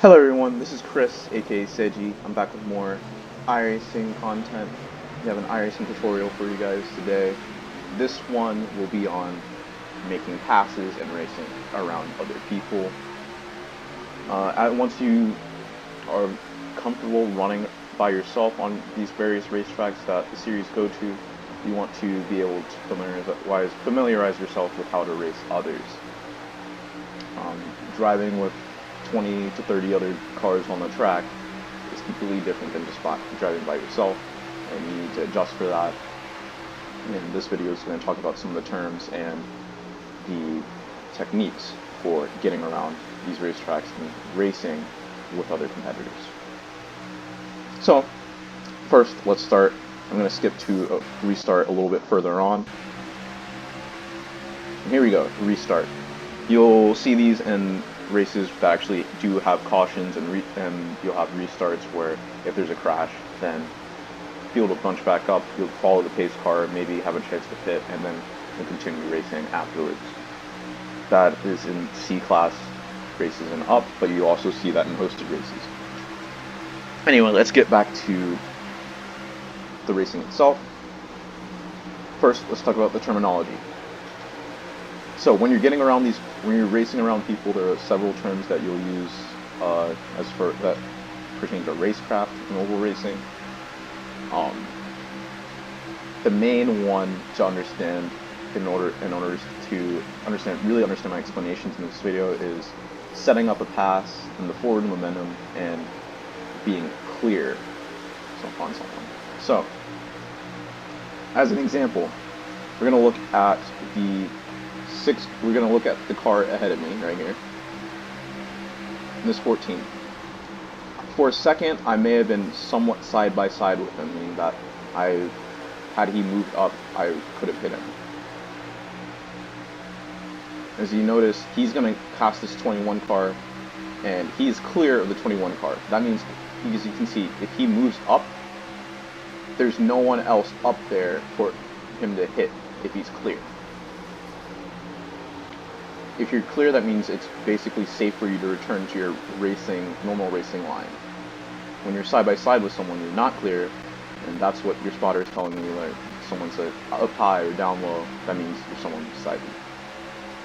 Hello everyone, this is Chris, aka Seiji. I'm back with more iRacing content. We have an iRacing tutorial for you guys today. This one will be on making passes and racing around other people. Once you are comfortable running by yourself on these various racetracks that the series go to, you want to be able to familiarize yourself with how to race others. Driving with 20 to 30 other cars on the track is completely different than just driving by yourself, and you need to adjust for that. And this video is going to talk about some of the terms and the techniques for getting around these racetracks and racing with other competitors. So, first, let's start. I'm going to skip to restart a little bit further on. And here we go, restart. You'll see these in races that actually do have cautions, and you'll have restarts where if there's a crash, then you'll bunch back up, you'll follow the pace car, maybe have a chance to pit, and then you'll continue racing afterwards. That is in C-class races and up, but you also see that in hosted races. Anyway, let's get back to the racing itself. First, let's talk about the terminology. So when you're when you're racing around people, there are several terms that you'll use that pertain to racecraft and oval racing. The main one to understand in order to really understand my explanations in this video is setting up a pass and the forward momentum and being clear on someone. So, as an example, we're going to look at the car ahead of me right here. This 14. For a second, I may have been somewhat side by side with him, meaning that had he moved up, I could have hit him. As you notice, he's going to pass this 21 car, and he's clear of the 21 car. That means, as you can see, if he moves up, there's no one else up there for him to hit if he's clear. If you're clear, that means it's basically safe for you to return to your normal racing line. When you're side by side with someone you're not clear, and that's what your spotter is telling you, like someone's up high or down low, that means you're someone beside you.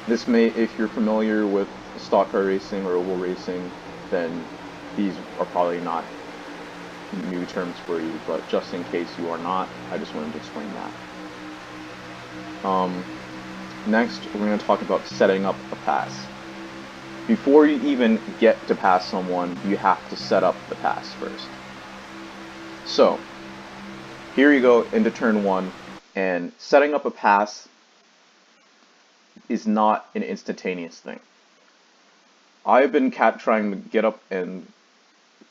This if you're familiar with stock car racing or oval racing, then these are probably not new terms for you, but just in case you are not, I just wanted to explain that. Next, we're going to talk about setting up a pass. Before you even get to pass someone, you have to set up the pass first. So, here you go into turn 1, and setting up a pass is not an instantaneous thing. I've been trying to get up and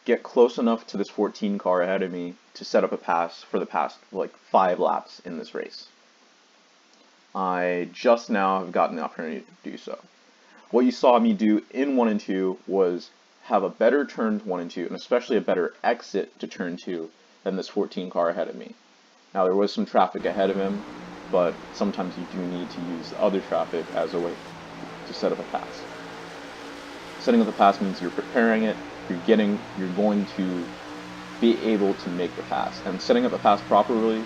get close enough to this 14 car ahead of me to set up a pass for the past, 5 laps in this race. I just now have gotten the opportunity to do so. What you saw me do in 1 and 2 was have a better turn to 1 and 2, and especially a better exit to turn 2 than this 14 car ahead of me. Now there was some traffic ahead of him, but sometimes you do need to use the other traffic as a way to set up a pass. Setting up the pass means you're preparing it, you're going to be able to make the pass. And setting up the pass properly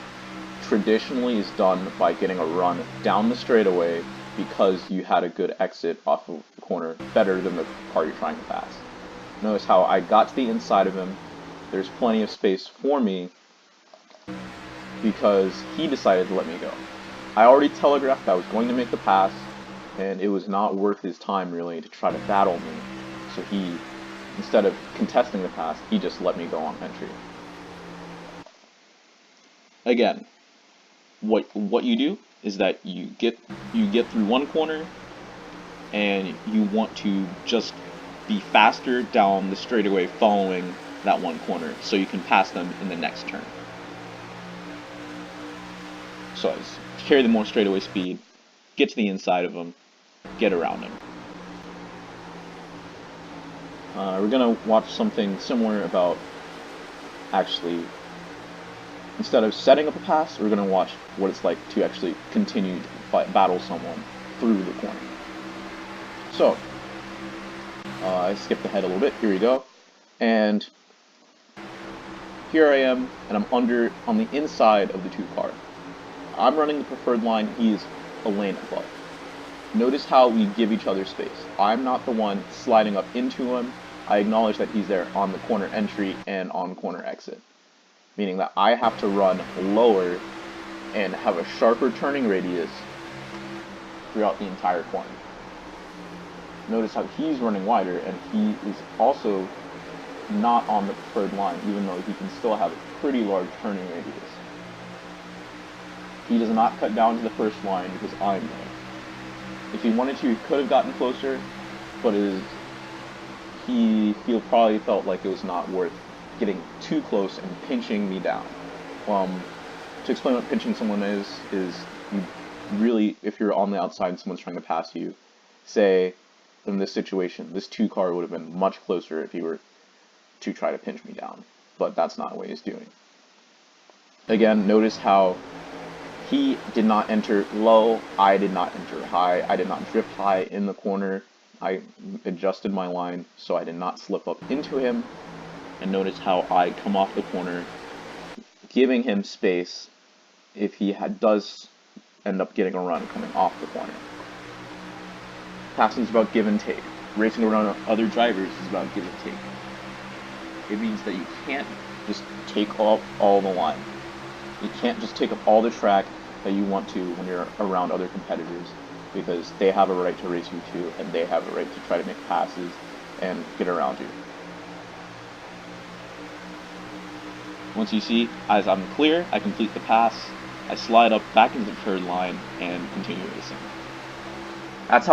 traditionally is done by getting a run down the straightaway because you had a good exit off of the corner better than the car you're trying to pass. Notice how I got to the inside of him. There's plenty of space for me because he decided to let me go. I already telegraphed I was going to make the pass, and it was not worth his time really to try to battle me. So he, instead of contesting the pass, he just let me go on entry. Again, what you do is that you get through one corner, and you want to just be faster down the straightaway following that one corner so you can pass them in the next turn. So carry the more straightaway speed, get to the inside of them, get around them. We're going to watch something similar about actually, instead of setting up a pass, we're going to watch what it's like to actually continue to battle someone through the corner. So, I skipped ahead a little bit. Here we go. And here I am, and I'm on the inside of the two car. I'm running the preferred line. He's a lane above. Notice how we give each other space. I'm not the one sliding up into him. I acknowledge that he's there on the corner entry and on corner exit, meaning that I have to run lower and have a sharper turning radius throughout the entire corner. Notice how he's running wider, and he is also not on the preferred line, even though he can still have a pretty large turning radius. He does not cut down to the first line because I'm there. If he wanted to, he could have gotten closer, but he probably felt like it was not worth getting too close and pinching me down. To explain what pinching someone is you really, if you're on the outside and someone's trying to pass you, say, in this situation, this two car would have been much closer if he were to try to pinch me down, but that's not what he's doing. Again, notice how he did not enter low, I did not enter high, I did not drift high in the corner. I adjusted my line so I did not slip up into him, and notice how I come off the corner, giving him space if he does end up getting a run coming off the corner. Passing is about give and take. Racing around other drivers is about give and take. It means that you can't just take off all the line. You can't just take up all the track that you want to when you're around other competitors, because they have a right to race you too, and they have a right to try to make passes and get around you. Once you see, as I'm clear, I complete the pass, I slide up back into the third line and continue racing. That's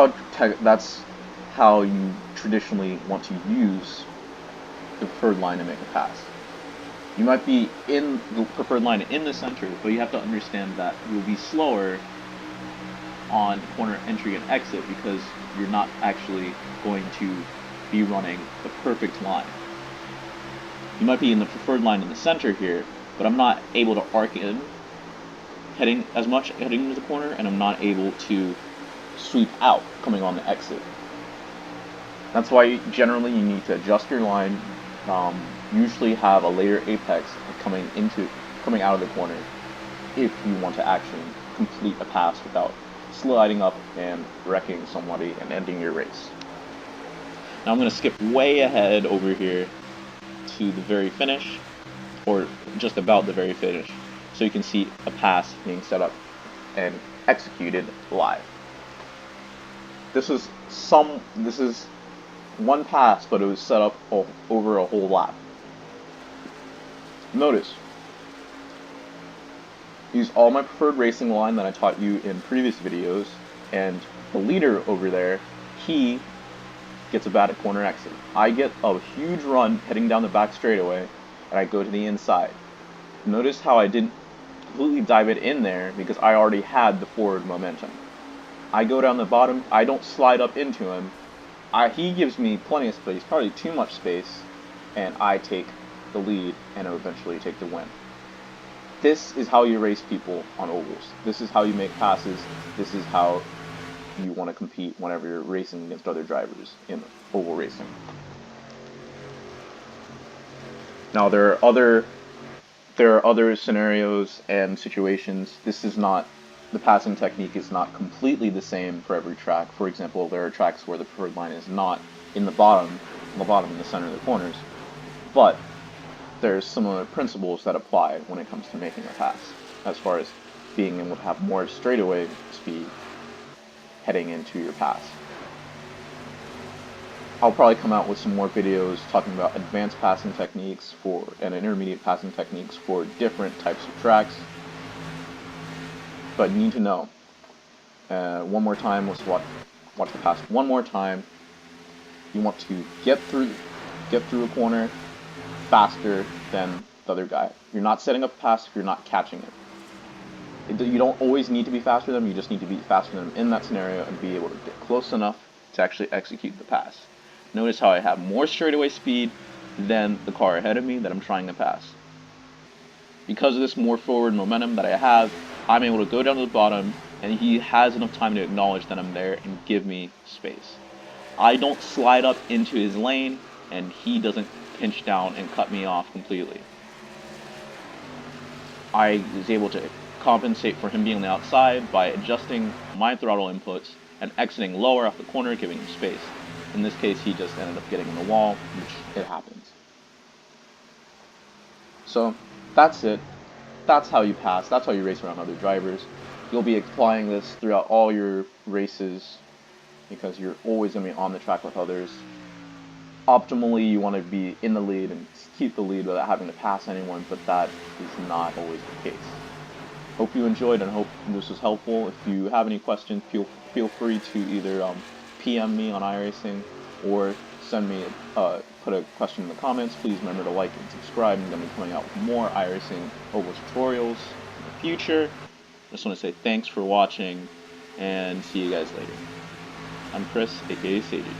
how you traditionally want to use the preferred line to make a pass. You might be in the preferred line in the center, but you have to understand that you'll be slower on corner entry and exit because you're not actually going to be running the perfect line. You might be in the preferred line in the center here, but I'm not able to arc in heading into the corner, and I'm not able to sweep out coming on the exit. That's why generally you need to adjust your line, usually have a later apex coming out of the corner if you want to actually complete a pass without sliding up and wrecking somebody and ending your race. Now I'm going to skip way ahead over here to the very finish, or just about the very finish, so you can see a pass being set up and executed live. This is one pass, but it was set up over a whole lap. Notice, use all my preferred racing line that I taught you in previous videos, and the leader over there, he gets a bad corner exit. I get a huge run heading down the back straightaway, and I go to the inside. Notice how I didn't completely dive it in there because I already had the forward momentum. I go down the bottom, I don't slide up into him. He gives me plenty of space, probably too much space, and I take the lead and eventually take the win. This is how you race people on ovals. This is how you make passes. This is how you want to compete whenever you're racing against other drivers in oval racing. Now there are other scenarios and situations. The passing technique is not completely the same for every track. For example, there are tracks where the preferred line is not in the bottom in the center of the corners, but there's similar principles that apply when it comes to making a pass, as far as being able to have more straightaway speed heading into your pass. I'll probably come out with some more videos talking about advanced passing techniques and intermediate passing techniques for different types of tracks. But you need to know, one more time, let's watch the pass one more time. You want to get through a corner faster than the other guy. You're not setting up a pass if you're not catching it. You don't always need to be faster than them, you just need to be faster than them in that scenario and be able to get close enough to actually execute the pass. Notice how I have more straightaway speed than the car ahead of me that I'm trying to pass. Because of this more forward momentum that I have, I'm able to go down to the bottom, and he has enough time to acknowledge that I'm there and give me space. I don't slide up into his lane, and he doesn't pinch down and cut me off completely. I was able to compensate for him being on the outside by adjusting my throttle inputs and exiting lower off the corner, giving him space. In this case, he just ended up getting in the wall, which it happens. So that's it. That's how you pass. That's how you race around other drivers. You'll be applying this throughout all your races because you're always going to be on the track with others. Optimally, you want to be in the lead and keep the lead without having to pass anyone, but that is not always the case. Hope you enjoyed and hope this was helpful. If you have any questions, feel free to either PM me on iRacing or send me put a question in the comments. Please remember to like and subscribe. I'm going to be coming out with more iRacing oval tutorials in the future. Just want to say thanks for watching and see you guys later. I'm Chris, aka Sadie.